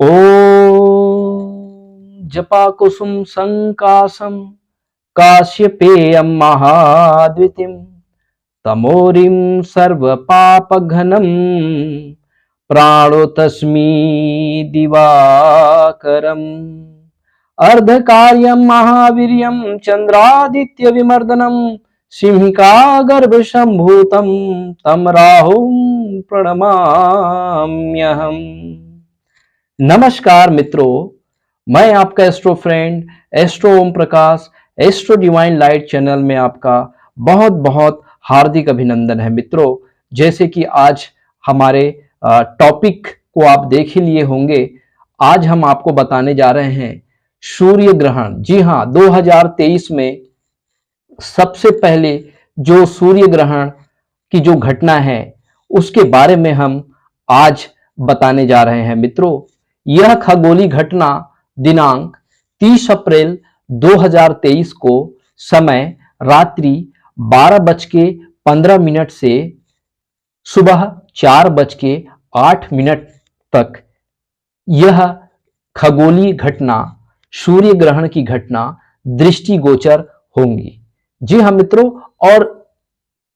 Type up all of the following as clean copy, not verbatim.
ॐ जपाकुसुम संकाशं काश्यपेयं महाद्वितीं तमोरिं सर्वपापघ्नं प्राणो तस्मै दिवाकरम् अर्धकार्यं महावीर्यं चन्द्रादित्यविमर्दनं सिंहिका गर्भसम्भूतं तं राहुं प्रणमाम्यहम्। नमस्कार मित्रों, मैं आपका astro friend astro Om Prakash astro divine light channel में आपका बहुत बहुत हार्दिक अभिनंदन है। मित्रों, जैसे कि आज हमारे टॉपिक को आप देख ही लिए होंगे, आज हम आपको बताने जा रहे हैं सूर्य ग्रहण। जी हाँ, 2023 में सबसे पहले जो सूर्य ग्रहण की जो घटना है उसके बारे में हम आज बताने जा रहे हैं। मित्रों, यह खगोलीय घटना दिनांक 30 अप्रैल 2023 को समय रात्रि 12:15 से सुबह 4:08 तक यह खगोलीय घटना सूर्य ग्रहण की घटना दृष्टिगोचर होंगी। जी हाँ मित्रों, और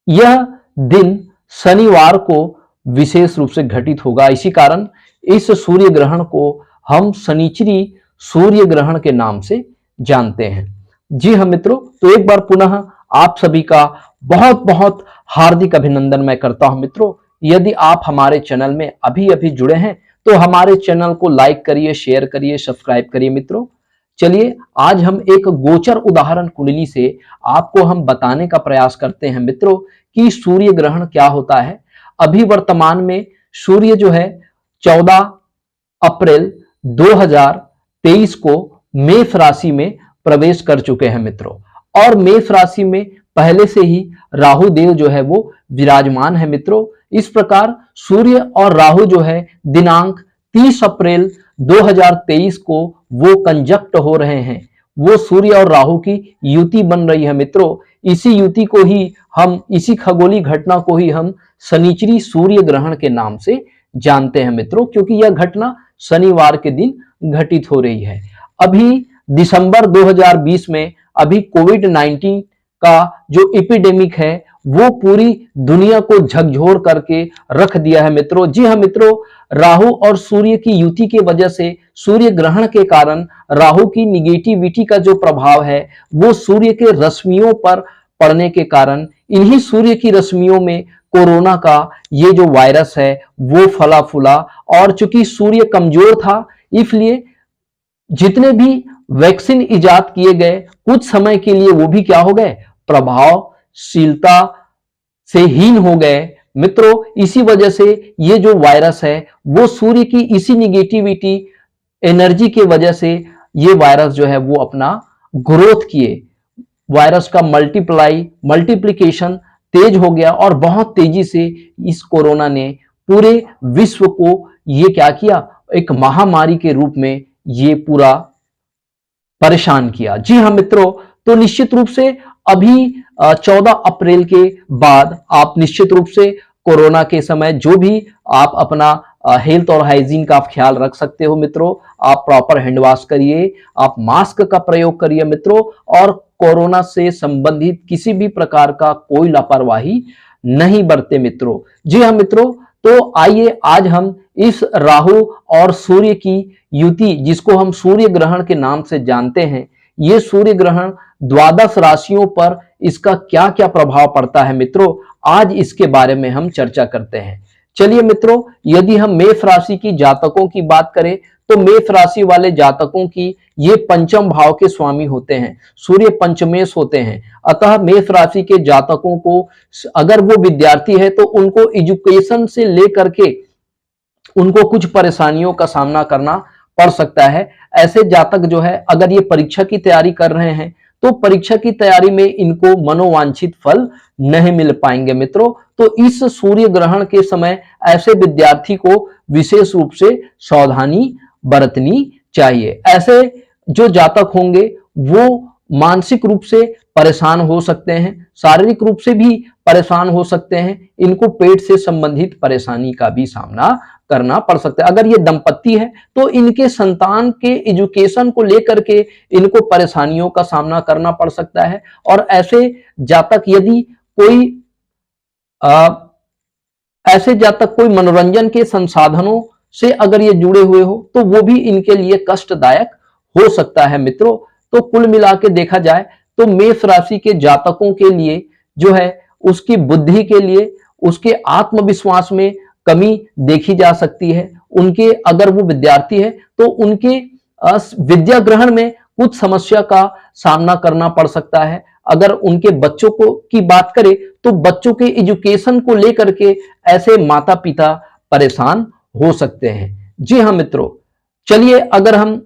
यह दिन शनिवार को विशेष रूप से घटित होगा। इसी कारण इस सूर्य ग्रहण को हम शनिचरी सूर्य ग्रहण के नाम से जानते हैं। जी हाँ मित्रों, तो एक बार पुनः आप सभी का बहुत बहुत हार्दिक अभिनंदन मैं करता हूं। मित्रों, यदि आप हमारे चैनल में अभी अभी जुड़े हैं तो हमारे चैनल को लाइक करिए, शेयर करिए, सब्सक्राइब करिए। मित्रों, चलिए आज हम एक गोचर उदाहरण कुंडली से आपको हम बताने का प्रयास करते हैं मित्रों कि सूर्य ग्रहण क्या होता है। अभी वर्तमान में सूर्य जो है 14 अप्रैल 2023 को मेष राशि में प्रवेश कर चुके हैं मित्रों, और मेष राशि में पहले से ही राहु देव जो है वो विराजमान है मित्रों। इस प्रकार सूर्य और राहु जो है दिनांक 30 अप्रैल 2023 को वो कंजक्ट हो रहे हैं, वो सूर्य और राहु की युति बन रही है मित्रों। इसी युति को ही हम, इसी खगोलीय घटना को ही हम शनिचरी सूर्य ग्रहण के नाम से जानते हैं मित्रों, क्योंकि यह घटना शनिवार के दिन घटित हो रही है। अभी दिसंबर 2020 में अभी कोविड-19 का जो एपिडेमिक है वो पूरी दुनिया को झकझोर करके रख दिया है मित्रों। जी हाँ मित्रों, राहु और सूर्य की युति के वजह से, सूर्य ग्रहण के कारण राहु की निगेटिविटी का जो प्रभाव है वो सूर्य के रश्मियों पर पड़ने के कारण इन्हीं सूर्य की रश्मियों में कोरोना का ये जो वायरस है वो फला फूला, और चूंकि सूर्य कमजोर था इसलिए जितने भी वैक्सीन इजाद किए गए कुछ समय के लिए वो भी क्या हो गए, प्रभावशीलता से हीन हो गए मित्रों। इसी वजह से ये जो वायरस है वो सूर्य की इसी निगेटिविटी एनर्जी के वजह से ये वायरस जो है वो अपना ग्रोथ किए, वायरस का मल्टीप्लिकेशन तेज हो गया, और बहुत तेजी से इस कोरोना ने पूरे विश्व को ये क्या किया, एक महामारी के रूप में ये पूरा परेशान किया। जी हाँ मित्रों, तो निश्चित रूप से अभी 14 अप्रैल के बाद आप निश्चित रूप से कोरोना के समय जो भी आप अपना हेल्थ और हाइजीन का आप ख्याल रख सकते हो मित्रों। आप प्रॉपर हैंड वॉश करिए, आप मास्क का प्रयोग करिए मित्रों, और कोरोना से संबंधित किसी भी प्रकार का कोई लापरवाही नहीं बरते मित्रों। जी हाँ मित्रों, तो आइए आज हम इस राहु और सूर्य की युति, जिसको हम सूर्य ग्रहण के नाम से जानते हैं, ये सूर्य ग्रहण द्वादश राशियों पर इसका क्या क्या प्रभाव पड़ता है मित्रों, आज इसके बारे में हम चर्चा करते हैं। चलिए मित्रों, यदि हम मेष राशि की जातकों की बात करें तो मेष राशि वाले जातकों की ये पंचम भाव के स्वामी होते हैं, सूर्य पंचमेश होते हैं। अतः मेष राशि के जातकों को अगर वो विद्यार्थी है तो उनको एजुकेशन से लेकर के उनको कुछ परेशानियों का सामना करना पड़ सकता है। ऐसे जातक जो है अगर ये परीक्षा की तैयारी कर रहे हैं तो परीक्षा की तैयारी में इनको मनोवांछित फल नहीं मिल पाएंगे मित्रों। तो इस सूर्य ग्रहण के समय ऐसे विद्यार्थी को विशेष रूप से सावधानी बरतनी चाहिए। ऐसे जो जातक होंगे वो मानसिक रूप से परेशान हो सकते हैं, शारीरिक रूप से भी परेशान हो सकते हैं, इनको पेट से संबंधित परेशानी का भी सामना करना पड़ सकता है। अगर ये दंपत्ति है तो इनके संतान के एजुकेशन को लेकर के इनको परेशानियों का सामना करना पड़ सकता है। और ऐसे जातक यदि कोई ऐसे जातक कोई मनोरंजन के संसाधनों से अगर ये जुड़े हुए हो तो वो भी इनके लिए कष्टदायक हो सकता है मित्रों। तो कुल मिला के देखा जाए तो मेष राशि के जातकों के लिए जो है उसकी बुद्धि के लिए उसके आत्मविश्वास में कमी देखी जा सकती है। उनके अगर वो विद्यार्थी है तो उनके विद्या ग्रहण में कुछ समस्या का सामना करना पड़ सकता है। अगर उनके बच्चों को की बात करें तो बच्चों के एजुकेशन को लेकर के ऐसे माता पिता परेशान हो सकते हैं। जी हाँ मित्रों, चलिए अगर हम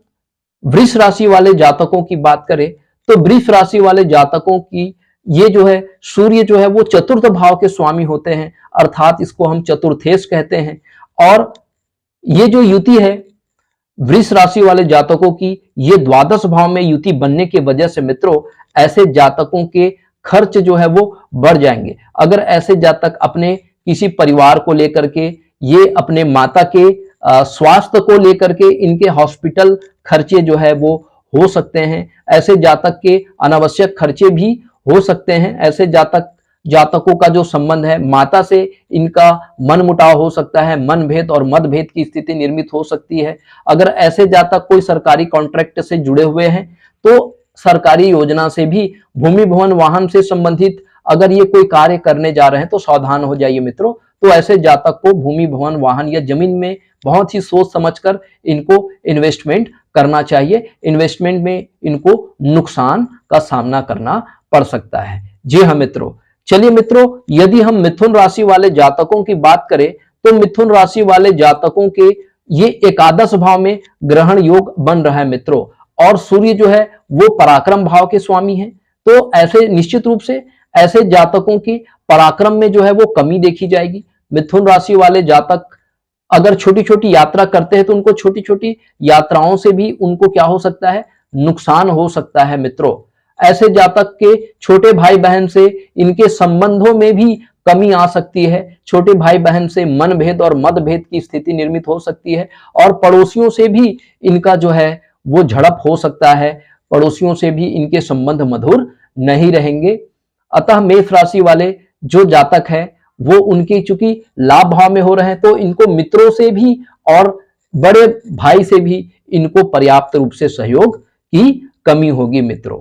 वृष राशि वाले जातकों की बात करें तो वृष राशि वाले जातकों की ये जो है सूर्य जो है वो चतुर्थ भाव के स्वामी होते हैं, अर्थात इसको हम चतुर्थेश कहते हैं। और ये जो युति है वृष राशि वाले जातकों की ये द्वादश भाव में युति बनने की वजह से मित्रों ऐसे जातकों के खर्च जो है वो बढ़ जाएंगे। अगर ऐसे जातक अपने किसी परिवार को लेकर के ये अपने माता के स्वास्थ्य को लेकर के इनके हॉस्पिटल खर्चे जो है वो हो सकते हैं। ऐसे जातक के अनावश्यक खर्चे भी हो सकते हैं। ऐसे जातकों का जो संबंध है माता से इनका मनमुटाव हो सकता है, मनभेद और मतभेद की स्थिति निर्मित हो सकती है। अगर ऐसे जातक कोई सरकारी कॉन्ट्रैक्ट से जुड़े हुए हैं तो सरकारी योजना से भी भूमि भवन वाहन से संबंधित अगर ये कोई कार्य करने जा रहे हैं तो सावधान हो जाइए मित्रों। तो ऐसे जातक को भूमि भवन वाहन या जमीन में बहुत ही सोच समझकर इनको इन्वेस्टमेंट करना चाहिए। इन्वेस्टमेंट में इनको नुकसान का सामना करना पड़ सकता है। जी हाँ मित्रों, चलिए मित्रों यदि हम मिथुन राशि वाले जातकों की बात करें तो मिथुन राशि वाले जातकों के ये एकादश भाव में ग्रहण योग बन रहा है मित्रों। और सूर्य जो है वो पराक्रम भाव के स्वामी है। तो ऐसे निश्चित रूप से ऐसे जातकों की पराक्रम में जो है वो कमी देखी जाएगी। मिथुन राशि वाले जातक अगर छोटी छोटी यात्रा करते हैं तो उनको छोटी छोटी यात्राओं से भी उनको क्या हो सकता है, नुकसान हो सकता है मित्रों। ऐसे जातक के छोटे भाई बहन से इनके संबंधों में भी कमी आ सकती है। छोटे भाई बहन से मनभेद और मतभेद की स्थिति निर्मित हो सकती है। और पड़ोसियों से भी इनका जो है वो झड़प हो सकता है। पड़ोसियों से भी इनके संबंध मधुर नहीं रहेंगे। अतः मेष राशि वाले जो जातक है वो उनके चूंकि लाभ भाव में हो रहे हैं तो इनको मित्रों से भी और बड़े भाई से भी इनको पर्याप्त रूप से सहयोग की कमी होगी मित्रों।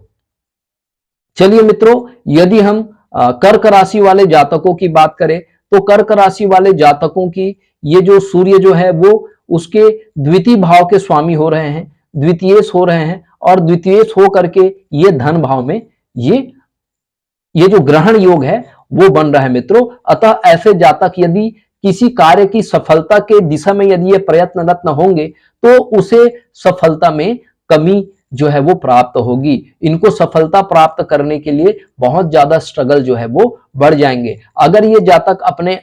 चलिए मित्रों यदि हम कर्क राशि वाले जातकों की बात करें तो कर्क राशि वाले जातकों की ये जो सूर्य जो है वो उसके द्वितीय भाव के स्वामी हो रहे हैं, द्वितीयेश हो रहे हैं। और द्वितीयेश हो करके ये धन भाव में ये जो ग्रहण योग है वो बन रहा है मित्रों। अतः ऐसे जातक यदि किसी कार्य की सफलता के दिशा में यदि ये प्रयत्नरत न होंगे तो उसे सफलता में कमी जो है वो प्राप्त होगी। इनको सफलता प्राप्त करने के लिए बहुत ज्यादा स्ट्रगल जो है वो बढ़ जाएंगे। अगर ये जातक अपने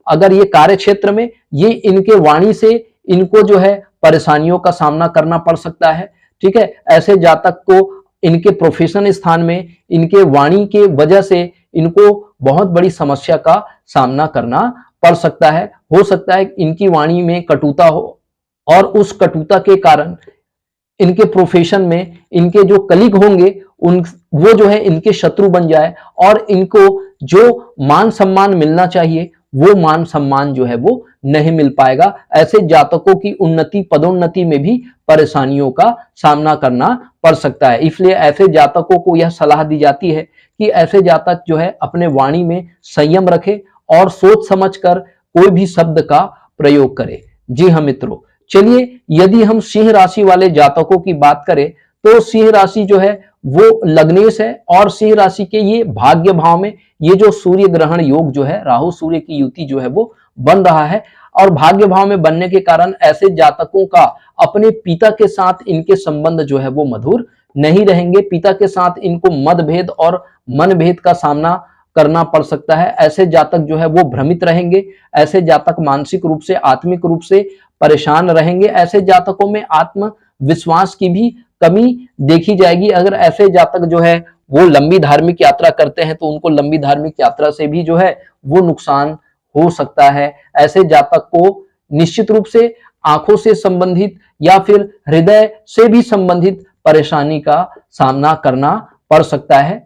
अगर ये कार्य क्षेत्र में ये इनके वाणी से इनको जो है परेशानियों का सामना करना पड़ सकता है। ठीक है, ऐसे जातक को इनके प्रोफेशन स्थान में इनके वाणी के वजह से इनको बहुत बड़ी समस्या का सामना करना पड़ सकता है। हो सकता है इनकी वाणी में कटुता हो और उस कटुता के कारण इनके प्रोफेशन में इनके जो कलीग होंगे वो जो है इनके शत्रु बन जाए और इनको जो मान सम्मान मिलना चाहिए वो मान सम्मान जो है वो नहीं मिल पाएगा। ऐसे जातकों की उन्नति पदोन्नति में भी परेशानियों का सामना करना पड़ सकता है। इसलिए ऐसे जातकों को यह सलाह दी जाती है कि ऐसे जातक जो है अपने वाणी में संयम रखे और सोच समझकर कोई भी शब्द का प्रयोग करे। जी हाँ मित्रों, चलिए यदि हम सिंह राशि वाले जातकों की बात करें तो सिंह राशि जो है वो लग्नेश है और सिंह राशि के ये भाग्य भाव में ये जो सूर्य ग्रहण योग जो है राहु सूर्य की युति जो है वो बन रहा है। और भाग्य भाव में बनने के कारण ऐसे जातकों का अपने पिता के साथ इनके संबंध जो है वो मधुर नहीं रहेंगे। पिता के साथ इनको मतभेद और मनभेद का सामना करना पड़ सकता है। ऐसे जातक जो है वो भ्रमित रहेंगे। ऐसे जातक मानसिक रूप से आत्मिक रूप से परेशान रहेंगे। ऐसे जातकों में आत्मविश्वास की भी कमी देखी जाएगी। अगर ऐसे जातक जो है वो लंबी धार्मिक यात्रा करते हैं तो उनको लंबी धार्मिक यात्रा से भी जो है वो नुकसान हो सकता है। ऐसे जातक को निश्चित रूप से आंखों से संबंधित या फिर हृदय से भी संबंधित परेशानी का सामना करना पड़ सकता है।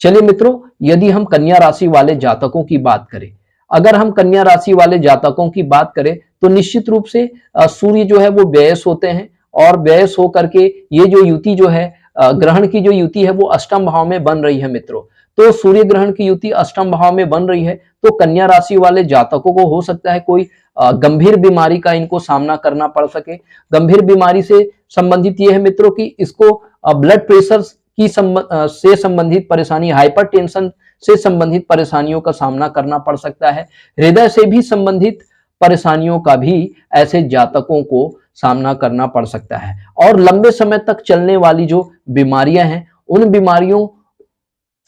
चलिए मित्रों, यदि हम कन्या राशि वाले जातकों की बात करें, अगर हम कन्या राशि वाले जातकों की बात करें तो निश्चित रूप से सूर्य जो है वो व्ययस होते हैं, और व्ययस होकर के ये जो युति जो है ग्रहण की जो युति है वो अष्टम भाव में बन रही है मित्रों। तो सूर्य ग्रहण की युति अष्टम भाव में बन रही है, तो कन्या राशि वाले जातकों को हो सकता है कोई गंभीर बीमारी का इनको सामना करना पड़ सके। गंभीर बीमारी से संबंधित ये है मित्रों कि इसको ब्लड प्रेशर की से संबंधित परेशानी, हाइपरटेंशन से संबंधित परेशानियों का सामना करना पड़ सकता है। हृदय से भी संबंधित परेशानियों का भी ऐसे जातकों को सामना करना पड़ सकता है। और लंबे समय तक चलने वाली जो बीमारियां हैं, उन बीमारियों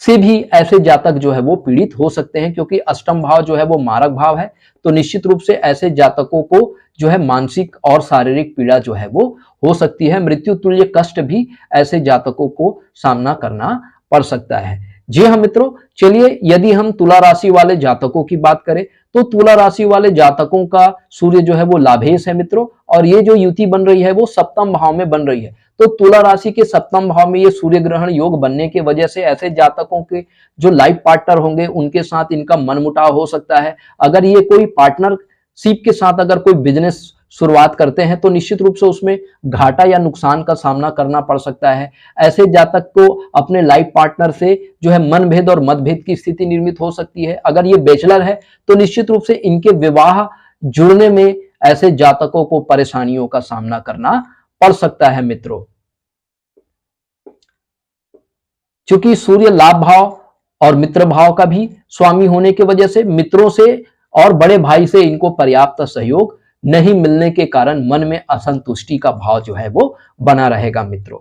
से भी ऐसे जातक जो है वो पीड़ित हो सकते हैं, क्योंकि अष्टम भाव जो है वो मारक भाव है। तो निश्चित रूप से ऐसे जातकों को जो है मानसिक और शारीरिक पीड़ा जो है वो हो सकती है। मृत्यु तुल्य कष्ट भी ऐसे जातकों को सामना करना पड़ सकता है। जी हाँ मित्रों, चलिए यदि हम तुला राशि वाले जातकों की बात करें तो तुला राशि वाले जातकों का सूर्य जो है वो लाभेश है मित्रों, और ये जो युति बन रही है वो सप्तम भाव में बन रही है। तो तुला राशि के सप्तम भाव में ये सूर्य ग्रहण योग बनने की वजह से ऐसे जातकों के जो लाइफ पार्टनर होंगे उनके साथ इनका मनमुटाव हो सकता है। अगर ये कोई पार्टनरशिप के साथ अगर कोई बिजनेस शुरुआत करते हैं तो निश्चित रूप से उसमें घाटा या नुकसान का सामना करना पड़ सकता है। ऐसे जातक को अपने लाइफ पार्टनर से जो है मनभेद और मतभेद की स्थिति निर्मित हो सकती है। अगर ये बैचलर है तो निश्चित रूप से इनके विवाह जुड़ने में ऐसे जातकों को परेशानियों का सामना करना पड़ सकता है मित्रों। क्योंकि सूर्य लाभ भाव और मित्र भाव का भी स्वामी होने की वजह से मित्रों से और बड़े भाई से इनको पर्याप्त सहयोग नहीं मिलने के कारण मन में असंतुष्टि का भाव जो है वो बना रहेगा मित्रों।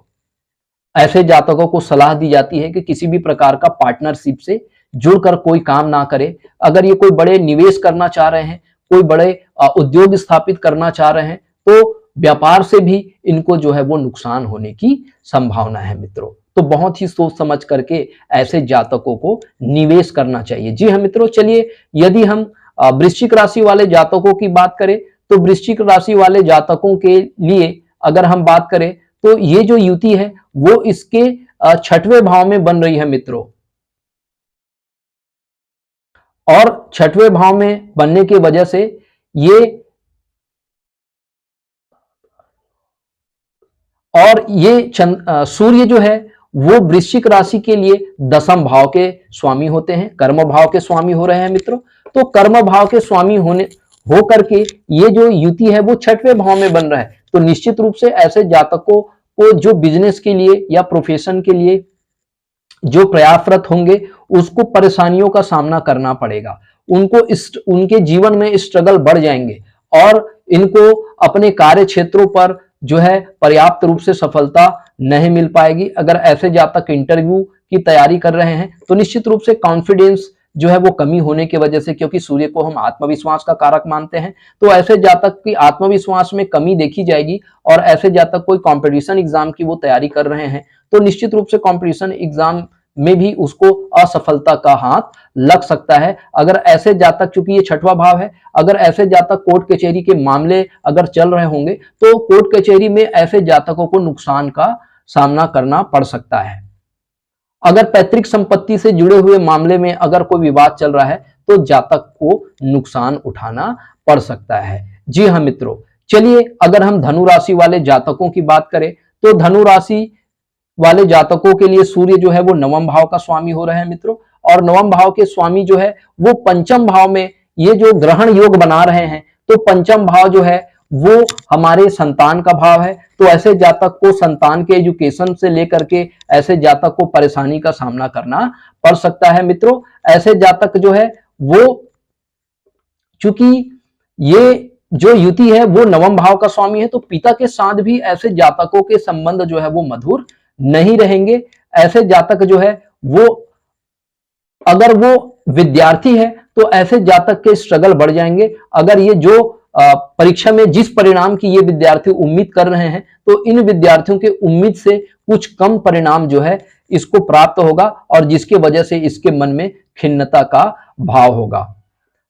ऐसे जातकों को सलाह दी जाती है कि किसी भी प्रकार का पार्टनरशिप से जुड़कर कोई काम ना करे। अगर ये कोई बड़े निवेश करना चाह रहे हैं, कोई बड़े उद्योग स्थापित करना चाह रहे हैं, तो व्यापार से भी इनको जो है वो नुकसान होने की संभावना है मित्रों। तो बहुत ही सोच समझ करके ऐसे जातकों को निवेश करना चाहिए। जी हाँ मित्रों, चलिए यदि हम वृश्चिक राशि वाले जातकों की बात करें तो वृश्चिक राशि वाले जातकों के लिए अगर हम बात करें तो ये जो युति है वो इसके छठवें भाव में बन रही है मित्रों, और छठवें भाव में बनने की वजह से ये सूर्य जो है वो वृश्चिक राशि के लिए दशम भाव के स्वामी होते हैं, कर्म भाव के स्वामी हो रहे हैं मित्रों। तो कर्म भाव के स्वामी हो करके ये जो युति है वो छठवें भाव में बन रहा है। तो निश्चित रूप से ऐसे जातकों को जो बिजनेस के लिए या प्रोफेशन के लिए जो प्रयासरत होंगे उसको परेशानियों का सामना करना पड़ेगा। उनके जीवन में स्ट्रगल बढ़ जाएंगे और इनको अपने कार्य क्षेत्रों पर जो है पर्याप्त रूप से सफलता नहीं मिल पाएगी। अगर ऐसे जातक इंटरव्यू की तैयारी कर रहे हैं तो निश्चित रूप से कॉन्फिडेंस जो है वो कमी होने की वजह से, क्योंकि सूर्य को हम आत्मविश्वास का कारक मानते हैं, तो ऐसे जातक की आत्मविश्वास में कमी देखी जाएगी। और ऐसे जातक कोई कंपटीशन एग्जाम की वो तैयारी कर रहे हैं तो निश्चित रूप से कंपटीशन एग्जाम में भी उसको असफलता का हाथ लग सकता है। अगर ऐसे जातक, चूंकि ये छठवां भाव है, अगर ऐसे जातक कोर्ट कचहरी के मामले अगर चल रहे होंगे तो कोर्ट कचहरी में ऐसे जातकों को नुकसान का सामना करना पड़ सकता है। अगर पैतृक संपत्ति से जुड़े हुए मामले में अगर कोई विवाद चल रहा है तो जातक को नुकसान उठाना पड़ सकता है। जी हाँ मित्रों, चलिए अगर हम धनु राशि वाले जातकों की बात करें तो धनु राशि वाले जातकों के लिए सूर्य जो है वो नवम भाव का स्वामी हो रहे हैं मित्रों, और नवम भाव के स्वामी जो है वो पंचम भाव में ये जो ग्रहण योग बना रहे हैं, तो पंचम भाव जो है वो हमारे संतान का भाव है। तो ऐसे जातक को संतान के एजुकेशन से लेकर के ऐसे जातक को परेशानी का सामना करना पड़ सकता है मित्रों। ऐसे जातक जो है वो, चूंकि ये जो युति है वो नवम भाव का स्वामी है, तो पिता के साथ भी ऐसे जातकों के संबंध जो है वो मधुर नहीं रहेंगे। ऐसे जातक जो है वो, अगर वो विद्यार्थी है तो ऐसे जातक के स्ट्रगल बढ़ जाएंगे। अगर ये जो परीक्षा में जिस परिणाम की ये विद्यार्थी उम्मीद कर रहे हैं तो इन विद्यार्थियों के उम्मीद से कुछ कम परिणाम जो है इसको प्राप्त होगा, और जिसकी वजह से इसके मन में खिन्नता का भाव होगा।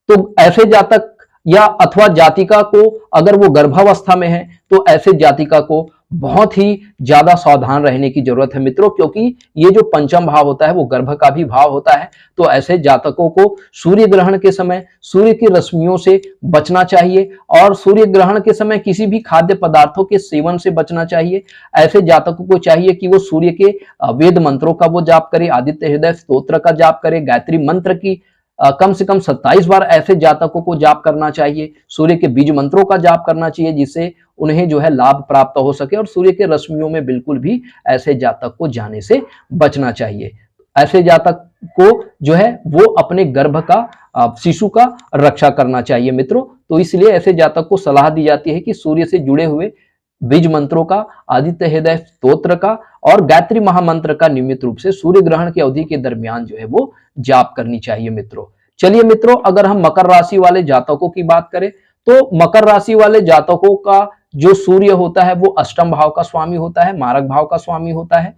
तो ऐसे जातक या अथवा जातिका को अगर वो गर्भावस्था में है तो ऐसे जातिका को बहुत ही ज्यादा सावधान रहने की जरूरत है मित्रों, क्योंकि ये जो पंचम भाव होता है वो गर्भ का भी भाव होता है। तो ऐसे जातकों को सूर्य ग्रहण के समय सूर्य की रश्मियों से बचना चाहिए और सूर्य ग्रहण के समय किसी भी खाद्य पदार्थों के सेवन से बचना चाहिए। ऐसे जातकों को चाहिए कि वो सूर्य के वेद मंत्रों का वो जाप करे, आदित्य हृदय स्तोत्र का जाप करे, गायत्री मंत्र की कम से कम 27 बार ऐसे जातकों को जाप करना चाहिए, सूर्य के बीज मंत्रों का जाप करना चाहिए, जिससे उन्हें जो है लाभ प्राप्त हो सके। और सूर्य के रश्मियों में बिल्कुल भी ऐसे जातक को जाने से बचना चाहिए। ऐसे जातक को जो है वो अपने गर्भ का शिशु का रक्षा करना चाहिए मित्रों। तो इसलिए ऐसे जातक को सलाह दी जाती है कि सूर्य से जुड़े हुए बीज मंत्रों का, आदित्य हृदय स्तोत्र का और गायत्री महामंत्र का नियमित रूप से सूर्य ग्रहण की अवधि के दरमियान जो है वो जाप करनी चाहिए मित्रों। चलिए मित्रों, अगर हम मकर राशि वाले जातकों की बात करें तो मकर राशि वाले जातकों का जो सूर्य होता है वो अष्टम भाव का स्वामी होता है, मारक भाव का स्वामी होता है।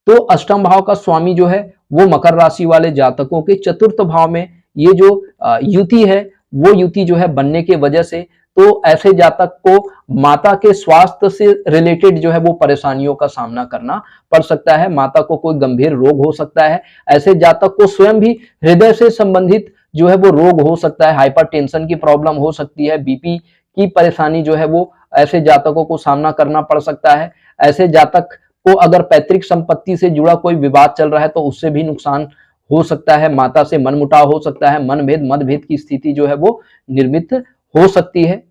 तो अष्टम भाव का स्वामी जो है वो मकर राशि वाले जातकों के चतुर्थ भाव में ये जो युति है वो युति जो है बनने के वजह से तो ऐसे जातक को माता के स्वास्थ्य से रिलेटेड जो है वो परेशानियों का सामना करना पड़ सकता है। माता को कोई गंभीर रोग हो सकता है। ऐसे जातक को स्वयं भी हृदय से संबंधित जो है वो रोग हो सकता है, हाइपरटेंशन की प्रॉब्लम हो सकती है, बीपी की परेशानी जो है वो ऐसे जातकों को सामना करना पड़ सकता है। ऐसे जातक को अगर पैतृक संपत्ति से जुड़ा कोई विवाद चल रहा है तो उससे भी नुकसान हो सकता है, माता से मनमुटाव हो सकता है, मनभेद मतभेद की स्थिति जो है वो निर्मित हो सकती है।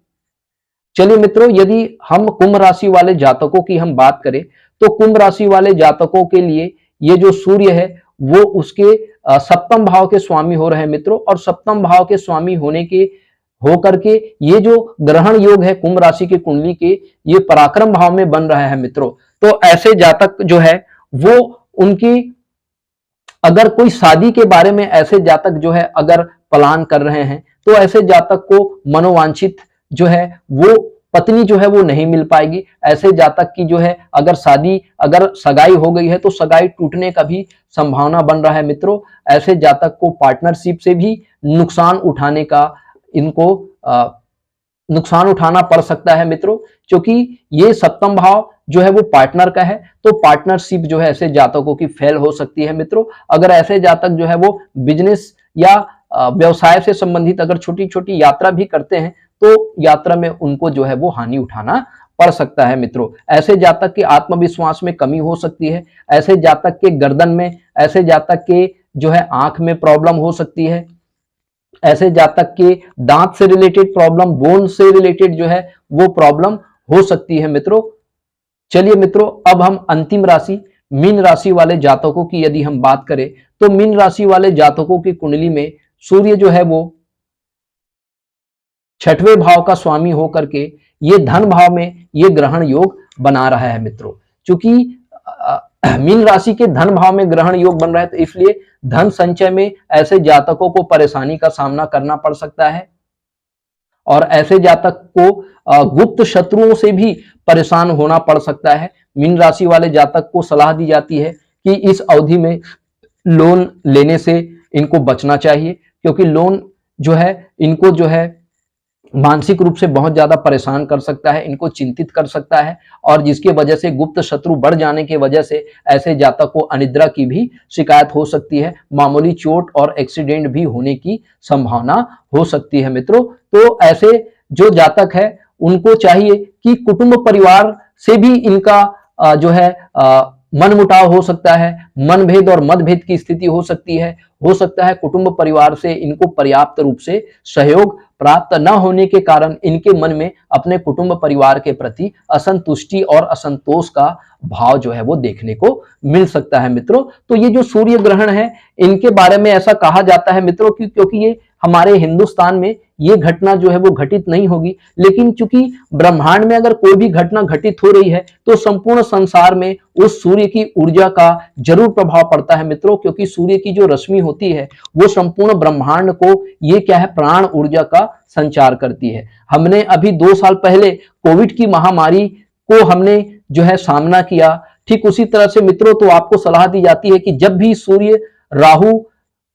चलिए मित्रों, यदि हम कुंभ राशि वाले जातकों की हम बात करें तो कुंभ राशि वाले जातकों के लिए ये जो सूर्य है वो उसके सप्तम भाव के स्वामी हो रहे हैं मित्रों। और सप्तम भाव के स्वामी होने के होकर के ये जो ग्रहण योग है कुंभ राशि की कुंडली के ये पराक्रम भाव में बन रहा है मित्रों। तो ऐसे जातक जो है वो उनकी अगर कोई शादी के बारे में ऐसे जातक जो है अगर प्लान कर रहे हैं तो ऐसे जातक को मनोवांछित जो है वो पत्नी जो है वो नहीं मिल पाएगी। ऐसे जातक की जो है अगर सगाई हो गई है तो सगाई टूटने का भी संभावना बन रहा है मित्रों। ऐसे जातक को पार्टनरशिप से भी नुकसान उठाने का इनको नुकसान उठाना पड़ सकता है मित्रों, क्योंकि ये सप्तम भाव जो है वो पार्टनर का है। तो पार्टनरशिप जो है ऐसे जातकों की फेल हो सकती है मित्रों। अगर ऐसे जातक जो है वो बिजनेस या व्यवसाय से संबंधित अगर छोटी छोटी यात्रा भी करते हैं तो यात्रा में उनको जो है वो हानि उठाना पड़ सकता है मित्रों। ऐसे जातक के आत्मविश्वास में कमी हो सकती है। ऐसे जातक के गर्दन में, ऐसे जातक के जो है आंख में प्रॉब्लम हो सकती है। ऐसे जातक के दांत से रिलेटेड प्रॉब्लम, बोन से रिलेटेड जो है वो प्रॉब्लम हो सकती है मित्रों। चलिए मित्रों, अब हम अंतिम राशि मीन राशि वाले जातकों की यदि हम बात करें तो मीन राशि वाले जातकों की कुंडली में सूर्य जो है वो छठवें भाव का स्वामी होकर के ये धन भाव में ये ग्रहण योग बना रहा है मित्रों। चूंकि मीन राशि के धन भाव में ग्रहण योग बन रहा है तो इसलिए धन संचय में ऐसे जातकों को परेशानी का सामना करना पड़ सकता है। और ऐसे जातक को गुप्त शत्रुओं से भी परेशान होना पड़ सकता है। मीन राशि वाले जातक को सलाह दी जाती है कि इस अवधि में लोन लेने से इनको बचना चाहिए, क्योंकि लोन जो है इनको जो है मानसिक रूप से बहुत ज्यादा परेशान कर सकता है, इनको चिंतित कर सकता है। और जिसकी वजह से गुप्त शत्रु बढ़ जाने की वजह से ऐसे जातक को अनिद्रा की भी शिकायत हो सकती है, मामूली चोट और एक्सीडेंट भी होने की संभावना हो सकती है मित्रों। तो ऐसे जो जातक है उनको चाहिए कि कुटुंब परिवार से भी इनका जो है मनमुटाव हो सकता है, मनभेद और मतभेद की स्थिति हो सकती है। हो सकता है कुटुंब परिवार से इनको पर्याप्त रूप से सहयोग प्राप्त न होने के कारण इनके मन में अपने कुटुंब परिवार के प्रति असंतुष्टि और असंतोष का भाव जो है वो देखने को मिल सकता है मित्रों। तो ये जो सूर्य ग्रहण है इनके बारे में ऐसा कहा जाता है मित्रों क्योंकि ये हमारे हिंदुस्तान में ये घटना जो है वो घटित नहीं होगी, लेकिन चूंकि ब्रह्मांड में अगर कोई भी घटना घटित हो रही है तो संपूर्ण संसार में उस सूर्य की ऊर्जा का जरूर प्रभाव पड़ता है मित्रों, क्योंकि सूर्य की जो रश्मि होती है वो संपूर्ण ब्रह्मांड को ये क्या है प्राण ऊर्जा का संचार करती है। हमने अभी 2 साल पहले कोविड की महामारी को हमने जो है सामना किया, ठीक उसी तरह से मित्रों तो आपको सलाह दी जाती है कि जब भी सूर्य राहु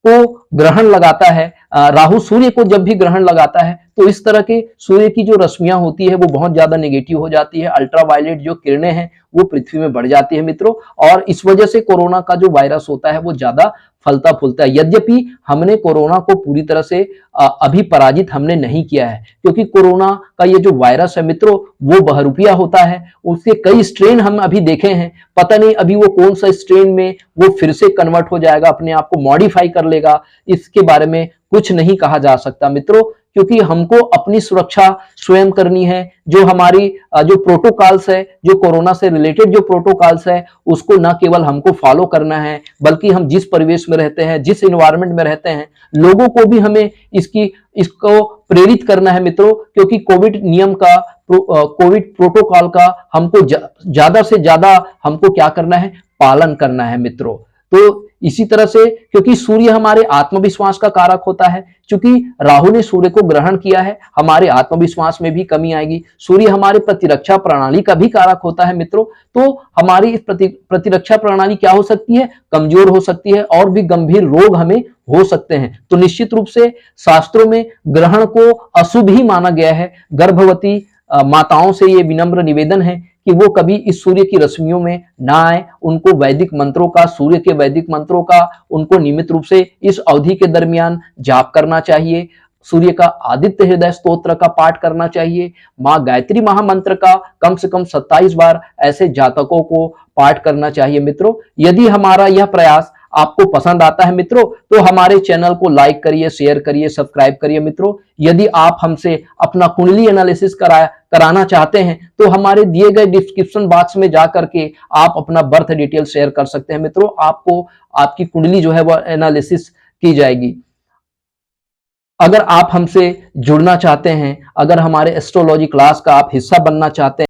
को ग्रहण लगाता है, राहु सूर्य को जब भी ग्रहण लगाता है तो इस तरह के सूर्य की जो रश्मियां होती है वो बहुत ज्यादा नेगेटिव हो जाती है, अल्ट्रावायलेट जो किरणें हैं वो पृथ्वी में बढ़ जाती है मित्रों, और इस वजह से कोरोना का जो वायरस होता है वो ज्यादा फलता फूलता है। यद्यपि हमने कोरोना को पूरी तरह से अभी पराजित हमने नहीं किया है, क्योंकि कोरोना का ये जो वायरस है मित्रों वो बहुरूपिया होता है, उसके कई स्ट्रेन हम अभी देखे हैं, पता नहीं अभी वो कौन सा स्ट्रेन में वो फिर से कन्वर्ट हो जाएगा, अपने आप को मॉडिफाई कर लेगा, इसके बारे में कुछ नहीं कहा जा सकता मित्रों, क्योंकि हमको अपनी सुरक्षा स्वयं करनी है। जो हमारी जो प्रोटोकॉल्स है, जो कोरोना से रिलेटेड जो प्रोटोकॉल्स है उसको न केवल हमको फॉलो करना है, बल्कि हम जिस परिवेश में रहते हैं, जिस एनवायरनमेंट में रहते हैं, लोगों को भी हमें इसको प्रेरित करना है मित्रों, क्योंकि कोविड नियम का, कोविड प्रोटोकॉल का हमको ज्यादा से ज्यादा हमको क्या करना है, पालन करना है मित्रों। तो इसी तरह से, क्योंकि सूर्य हमारे आत्मविश्वास का कारक होता है, क्योंकि राहु ने सूर्य को ग्रहण किया है, हमारे आत्मविश्वास में भी कमी आएगी। सूर्य हमारे प्रतिरक्षा प्रणाली का भी कारक होता है मित्रों, तो हमारी इस प्रतिरक्षा प्रणाली क्या हो सकती है, कमजोर हो सकती है, और भी गंभीर रोग हमें हो सकते हैं। तो निश्चित रूप से शास्त्रों में ग्रहण को अशुभ ही माना गया है। गर्भवती माताओं से ये विनम्र निवेदन है कि वो कभी इस सूर्य की रश्मियों में ना आए, उनको वैदिक मंत्रों का, सूर्य के वैदिक मंत्रों का उनको नियमित रूप से इस अवधि के दरमियान जाप करना चाहिए, सूर्य का आदित्य हृदय स्तोत्र का पाठ करना चाहिए, मां गायत्री महामंत्र का कम से कम 27 बार ऐसे जातकों को पाठ करना चाहिए मित्रों। यदि हमारा यह प्रयास आपको पसंद आता है मित्रों तो हमारे चैनल को लाइक करिए, शेयर करिए, सब्सक्राइब करिए मित्रों। यदि आप हमसे अपना कुंडली एनालिसिस कराना चाहते हैं तो हमारे दिए गए डिस्क्रिप्शन बॉक्स में जाकर के आप अपना बर्थ डिटेल शेयर कर सकते हैं मित्रों, आपको आपकी कुंडली जो है वह एनालिसिस की जाएगी। अगर आप हमसे जुड़ना चाहते हैं, अगर हमारे एस्ट्रोलॉजी क्लास का आप हिस्सा बनना चाहते हैं